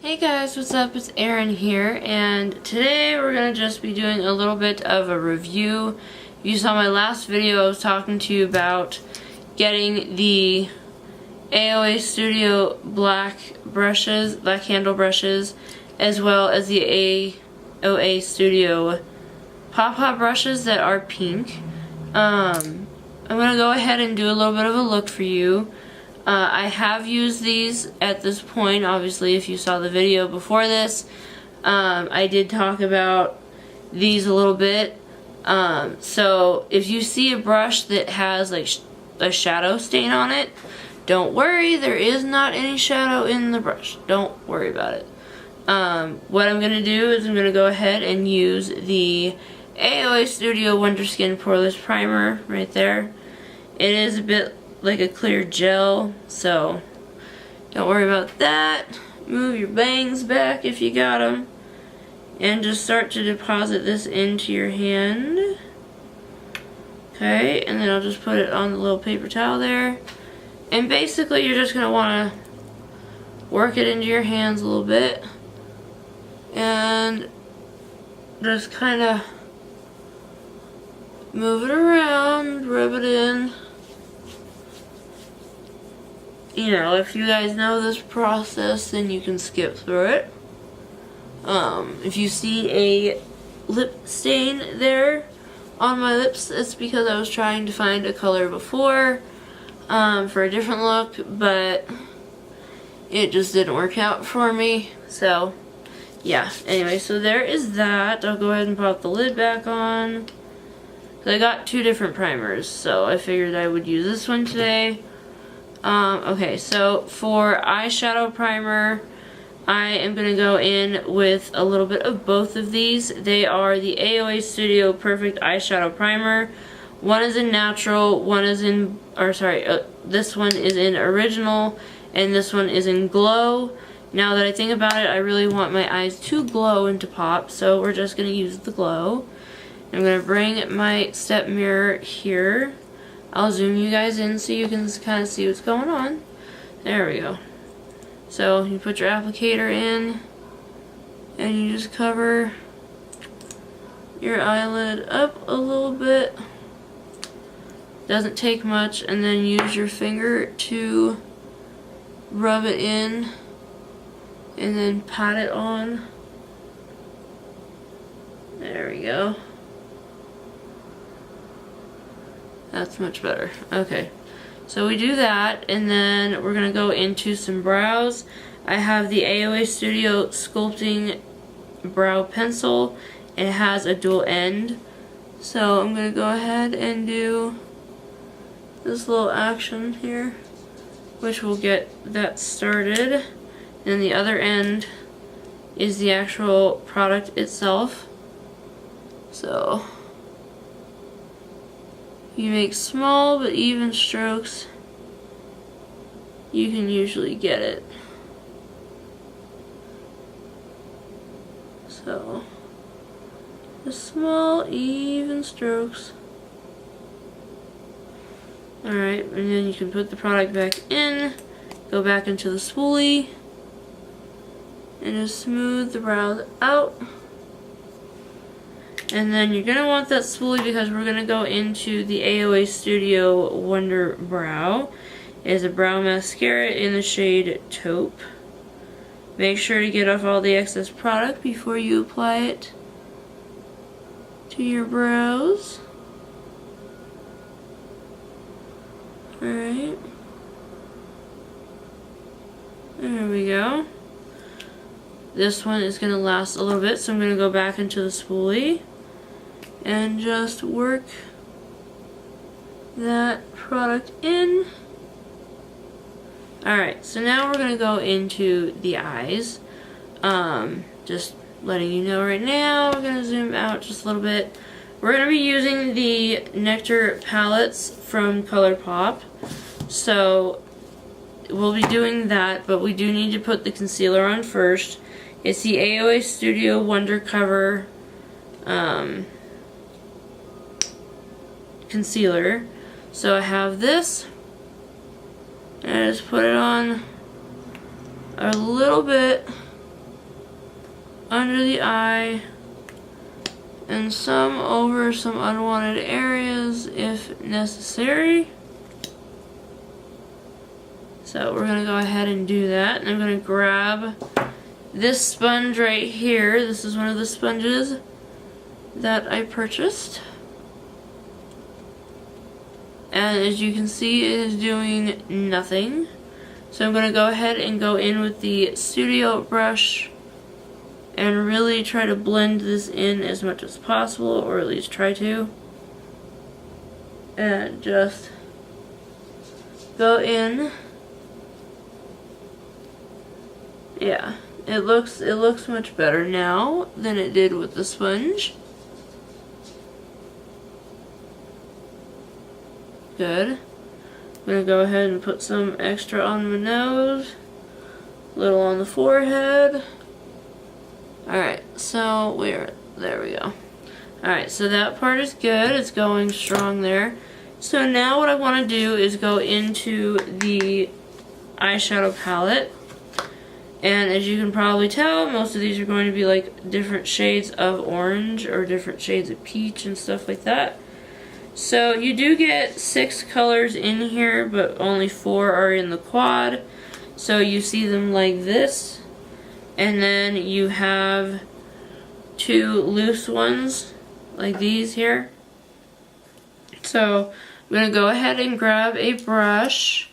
Hey guys, what's up? It's Erin here, and today we're going to just be doing a little bit of a review. If you saw my last video, I was talking to you about getting the AOA Studio black handle brushes, as well as the AOA Studio pop-pop brushes that are pink. I'm going to go ahead and do a little bit of a look for you. I have used these at this point. Obviously, if you saw the video before this, I did talk about these a little bit. So if you see a brush that has like a shadow stain on it, don't worry, there is not any shadow in the brush. Don't worry about it. What I'm going to do is I'm going to go ahead and use the AOA Studio Wonder Skin Poreless Primer right there. It is a bit like a clear gel, so don't worry about that. Move your bangs back if you got them, and just start to deposit this into your hand. Okay, and then I'll just put it on the little paper towel there, and basically you're just going to want to work it into your hands a little bit and just kind of move it around, rub it in. You know, if you guys know this process, then you can skip through it. If you see a lip stain there on my lips, it's because I was trying to find a color before for a different look, but it just didn't work out for me. So, yeah. Anyway, so there is that. I'll go ahead and pop the lid back on. I got two different primers, so I figured I would use this one today. Okay, so for eyeshadow primer, I am going to go in with a little bit of both of these. They are the AOA Studio Perfect Eyeshadow Primer. One is in natural, one is in, this one is in original, and this one is in glow. Now that I think about it, I really want my eyes to glow and to pop, so we're just going to use the glow. I'm going to bring my step mirror here. I'll zoom you guys in so you can kind of see what's going on. There we go. So you put your applicator in and you just cover your eyelid up a little bit. Doesn't take much, and then use your finger to rub it in and then pat it on. There we go. That's much better. Okay, so we do that, and then we're going to go into some brows. I have the AOA Studio Sculpting Brow Pencil. It has a dual end. So I'm going to go ahead and do this little action here, which will get that started. And the other end is the actual product itself. So you make small but even strokes, you can usually get it. So, the small even strokes. Alright, and then you can put the product back in, go back into the spoolie, and just smooth the brows out. And then you're going to want that spoolie because we're going to go into the AOA Studio Wonder Brow. It is a brow mascara in the shade Taupe. Make sure to get off all the excess product before you apply it to your brows. Alright. There we go. This one is going to last a little bit, so I'm going to go back into the spoolie and just work that product in. Alright, so now we're going to go into the eyes. Just letting you know right now, we're going to zoom out just a little bit. We're going to be using the Nectar palettes from ColourPop. So we'll be doing that, but we do need to put the concealer on first. It's the AOA Studio Wonder Cover concealer. So I have this, and I just put it on a little bit under the eye and some over some unwanted areas if necessary. So we're going to go ahead and do that. And I'm going to grab this sponge right here. This is one of the sponges that I purchased. And as you can see, it is doing nothing. So I'm going to go ahead and go in with the Studio brush and really try to blend this in as much as possible, or at least try to. And just go in. Yeah, it looks much better now than it did with the sponge. Good. I'm gonna go ahead and put some extra on my nose, a little on the forehead. Alright, so there we go. Alright, so that part is good. It's going strong there. So now what I want to do is go into the eyeshadow palette. And as you can probably tell, most of these are going to be like different shades of orange or different shades of peach and stuff like that. So you do get 6 colors in here, but only 4 are in the quad. So you see them like this. And then you have 2 loose ones like these here. So I'm going to go ahead and grab a brush.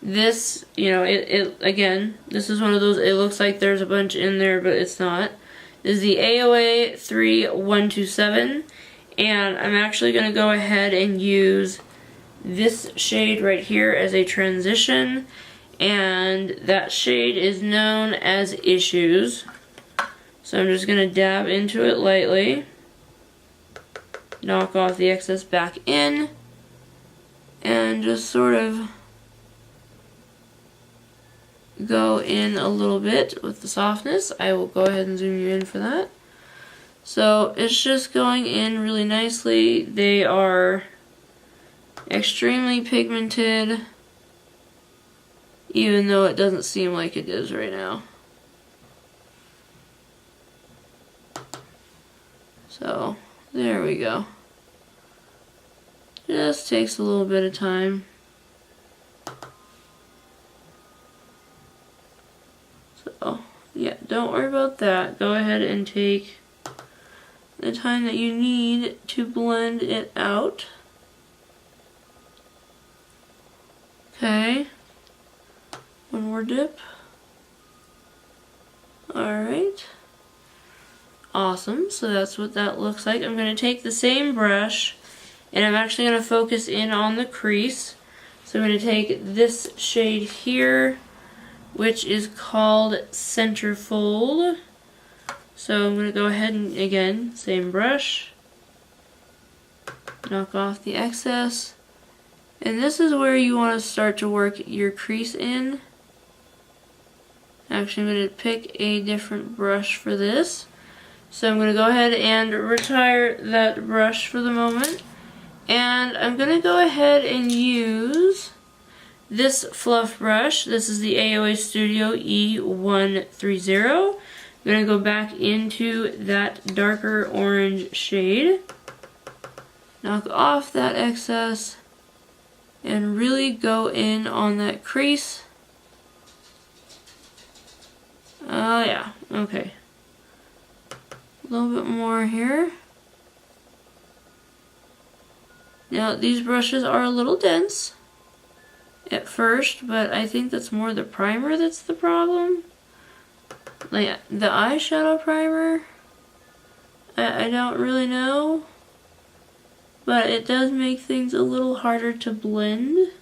This, you know, again, this is one of those, it looks like there's a bunch in there, but it's not. This is the AOA 3127, and I'm actually going to go ahead and use this shade right here as a transition, and that shade is known as Issues. So I'm just going to dab into it lightly, knock off the excess back in, and just sort of go in a little bit with the softness. I will go ahead and zoom you in for that. So it's just going in really nicely. They are extremely pigmented, even though it doesn't seem like it is right now. So there we go. Just takes a little bit of time. So yeah, don't worry about that. Go ahead and take the time that you need to blend it out. Okay. One more dip. Alright. Awesome. So that's what that looks like. I'm going to take the same brush and I'm actually going to focus in on the crease. So I'm going to take this shade here, which is called Centerfold. So I'm going to go ahead and, again, same brush, knock off the excess. And this is where you want to start to work your crease in. Actually, I'm going to pick a different brush for this. So I'm going to go ahead and retire that brush for the moment. And I'm going to go ahead and use this fluff brush. This is the AOA Studio E130. I'm going to go back into that darker orange shade, knock off that excess, and really go in on that crease. Oh yeah, okay. A little bit more here. Now these brushes are a little dense at first, but I think that's more the primer that's the problem. Like the eyeshadow primer, I don't really know, but it does make things a little harder to blend.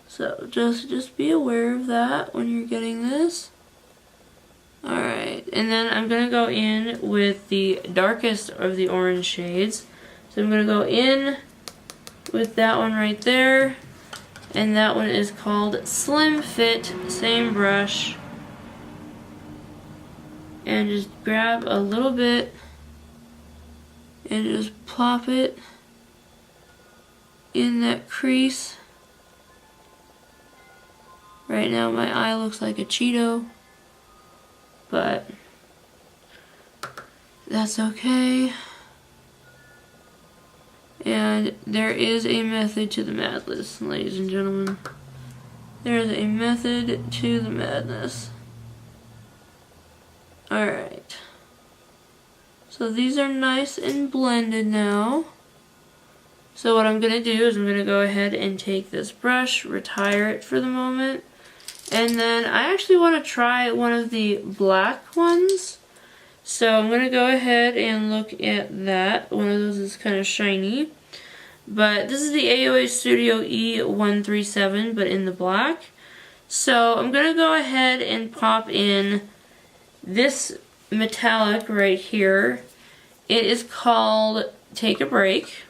So just be aware of that when you're getting this. Alright, and then I'm going to go in with the darkest of the orange shades. So I'm going to go in with that one right there. And that one is called Slim Fit, same brush. And just grab a little bit and just plop it in that crease. Right now my eye looks like a Cheeto. but that's okay. And there is a method to the madness, ladies and gentlemen. There is a method to the madness. Alright. So these are nice and blended now. So what I'm going to do is I'm going to go ahead and take this brush, retire it for the moment. And then I actually want to try one of the black ones. So I'm going to go ahead and look at that. One of those is kind of shiny. But this is the AOA Studio E137, but in the black. So I'm going to go ahead and pop in this metallic right here. It is called Take a Break.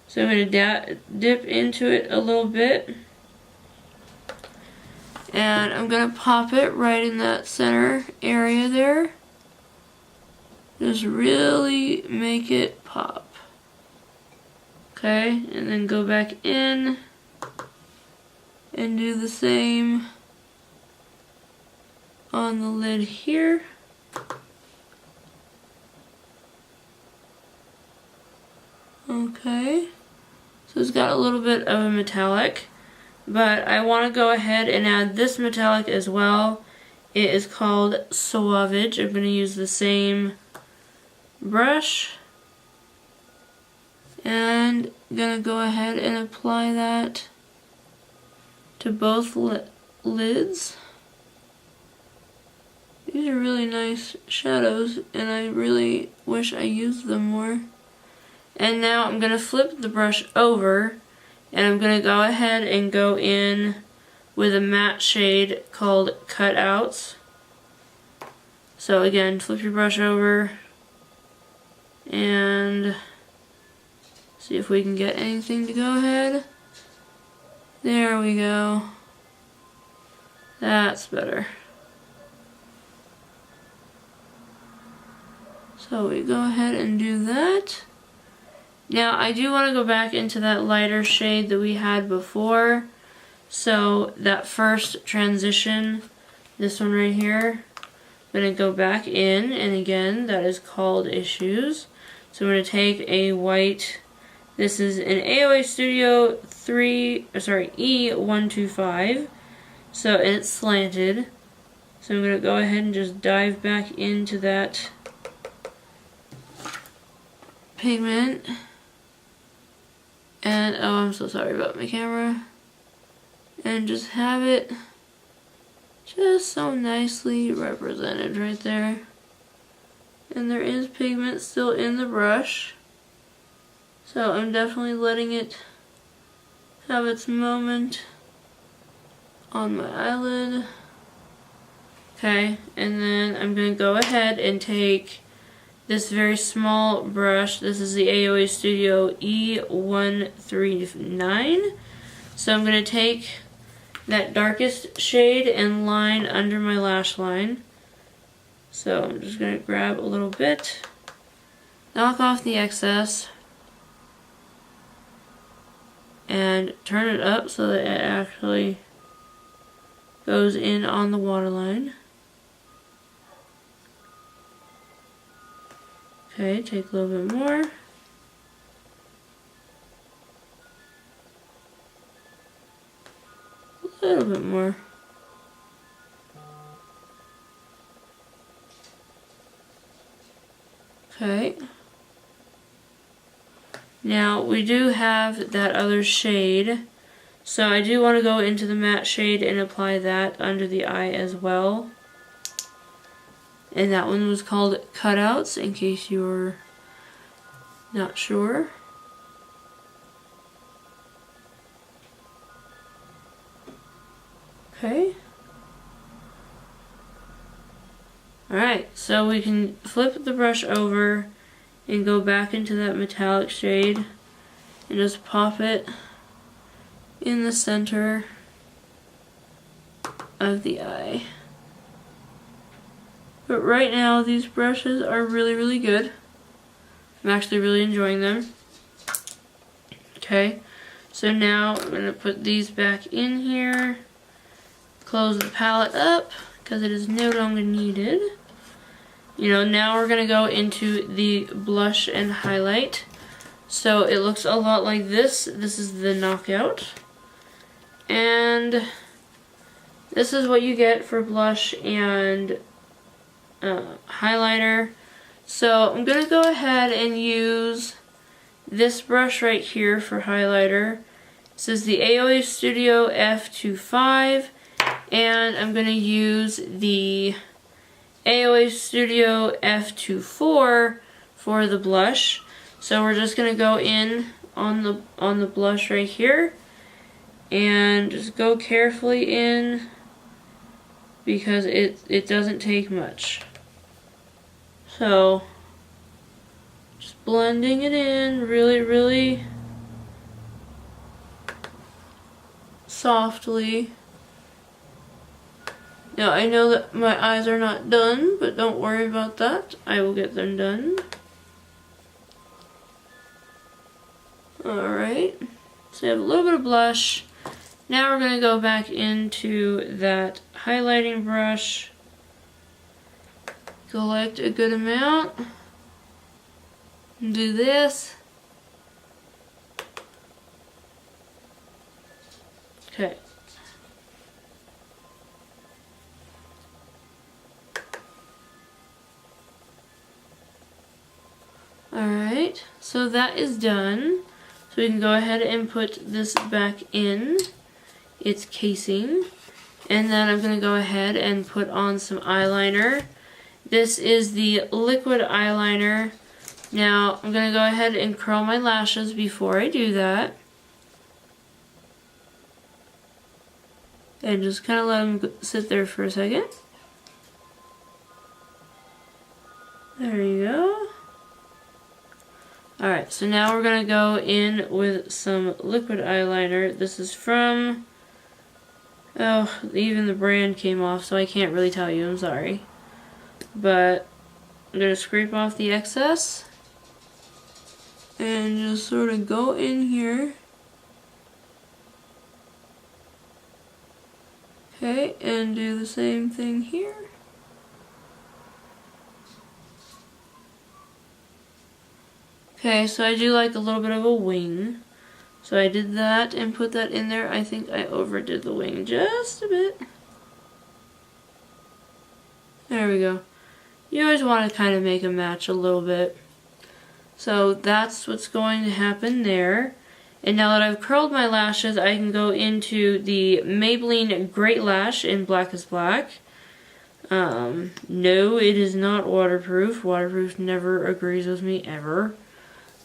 So I'm going to dip into it a little bit. And I'm going to pop it right in that center area there. Just really make it pop. Okay, and then go back in and do the same on the lid here. Okay, so it's got a little bit of a metallic, but I want to go ahead and add this metallic as well. It is called Suavage. I'm going to use the same brush. And I'm going to go ahead and apply that to both lids. These are really nice shadows, and I really wish I used them more. And now I'm going to flip the brush over, and I'm going to go ahead and go in with a matte shade called Cutouts. So again, flip your brush over, and see if we can get anything to go ahead. There we go. That's better. So we go ahead and do that. Now I do want to go back into that lighter shade that we had before. So that first transition, this one right here, I'm going to go back in, and again, that is called Issues. So I'm going to take a white. This is an AOA Studio E125, so and it's slanted. So I'm going to go ahead and just dive back into that pigment. And, oh, I'm so sorry about my camera. And just have it just so nicely represented right there. And there is pigment still in the brush. So I'm definitely letting it have its moment on my eyelid. Okay, and then I'm going to go ahead and take this very small brush. This is the AOA Studio E139. So I'm going to take that darkest shade and line under my lash line. So I'm just going to grab a little bit, knock off the excess, and turn it up so that it actually goes in on the waterline. Okay, take a little bit more. A little bit more. Okay. Now we do have that other shade, so I do want to go into the matte shade and apply that under the eye as well. And that one was called Cutouts, in case you're not sure. Okay. Alright, so we can flip the brush over and go back into that metallic shade and just pop it in the center of the eye. But right now these brushes are really, really good. I'm actually really enjoying them. Okay, so now I'm going to put these back in here, close the palette up, because it is no longer needed. You know, now we're going to go into the blush and highlight. So it looks a lot like this. This is the Knockout. And this is what you get for blush and highlighter. So I'm going to go ahead and use this brush right here for highlighter. This is the AOA Studio F25, and I'm going to use the AOA Studio F24 for the blush. So we're just going to go in on the blush right here and just go carefully in because it doesn't take much. So just blending it in really softly. Now I know that my eyes are not done, but don't worry about that. I will get them done. Alright, so I have a little bit of blush. Now we're going to go back into that highlighting brush. Collect a good amount. Do this. Okay. Alright, so that is done. So we can go ahead and put this back in its casing. And then I'm going to go ahead and put on some eyeliner. This is the liquid eyeliner. Now I'm going to go ahead and curl my lashes before I do that. And just kind of let them sit there for a second. There you go. Alright, so now we're going to go in with some liquid eyeliner. This is from... oh, even the brand came off, so I can't really tell you, I'm sorry. But I'm going to scrape off the excess. And just sort of go in here. Okay, and do the same thing here. Okay, so I do like a little bit of a wing. So I did that and put that in there. I think I overdid the wing just a bit. There we go. You always want to kind of make a match a little bit. So that's what's going to happen there. And now that I've curled my lashes, I can go into the Maybelline Great Lash in Black is Black. No, it is not waterproof. Waterproof never agrees with me, ever.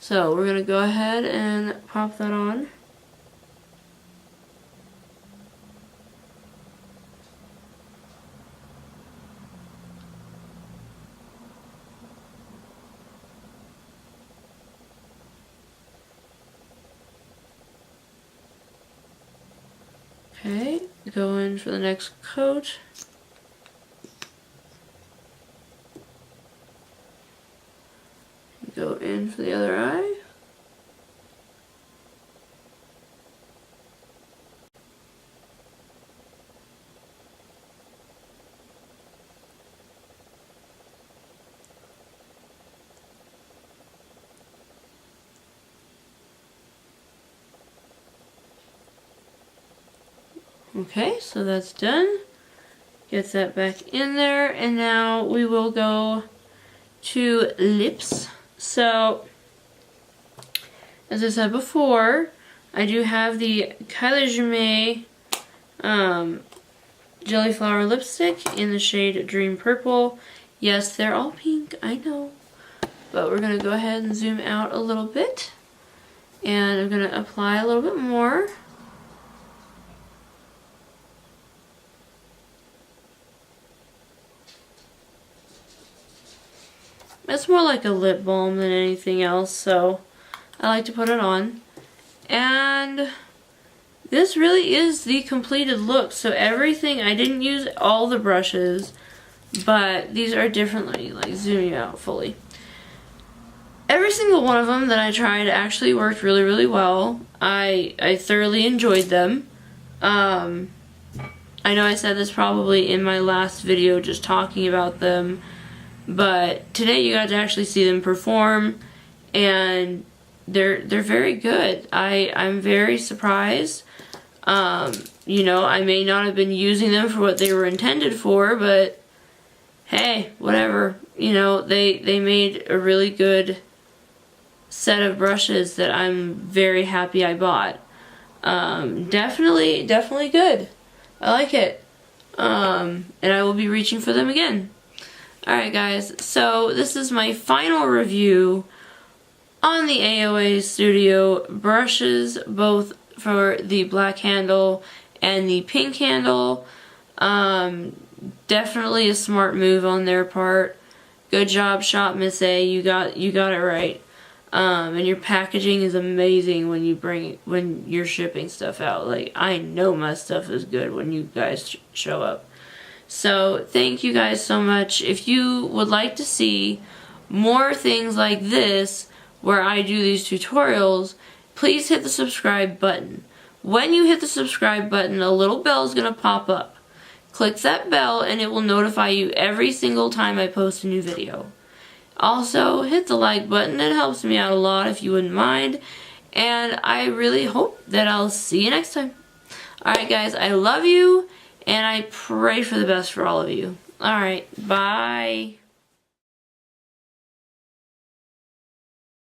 So we're going to go ahead and pop that on. Okay, go in for the next coat. Go in for the other eye. Okay, so that's done. Get that back in there, and now we will go to lips. So, as I said before, I do have the Kylie Jumet Jelly Flower lipstick in the shade Dream Purple. Yes, they're all pink, I know. But we're going to go ahead and zoom out a little bit. And I'm going to apply a little bit more. It's more like a lip balm than anything else, so I like to put it on. And this really is the completed look. So everything, I didn't use all the brushes, but these are different. Let me like zoom you out fully. Every single one of them that I tried actually worked really well. I thoroughly enjoyed them. I know I said this probably in my last video just talking about them, but today you got to actually see them perform, and they're very good. I'm very surprised. You know, I may not have been using them for what they were intended for, but hey, whatever. You know, they made a really good set of brushes that I'm very happy I bought. Definitely good. I like it. And I will be reaching for them again. Alright guys, so this is my final review on the AOA Studio brushes, both for the black handle and the pink handle. Definitely a smart move on their part. Good job, Shop Miss A. You got it right. And your packaging is amazing when you're shipping stuff out. Like, I know my stuff is good when you guys show up. So thank you guys so much. If you would like to see more things like this where I do these tutorials, please hit the subscribe button. When you hit the subscribe button, a little bell is going to pop up. Click that bell and it will notify you every single time I post a new video. Also, hit the like button. It helps me out a lot if you wouldn't mind. And I really hope that I'll see you next time. Alright guys, I love you and I pray for the best for all of you. Alright, bye.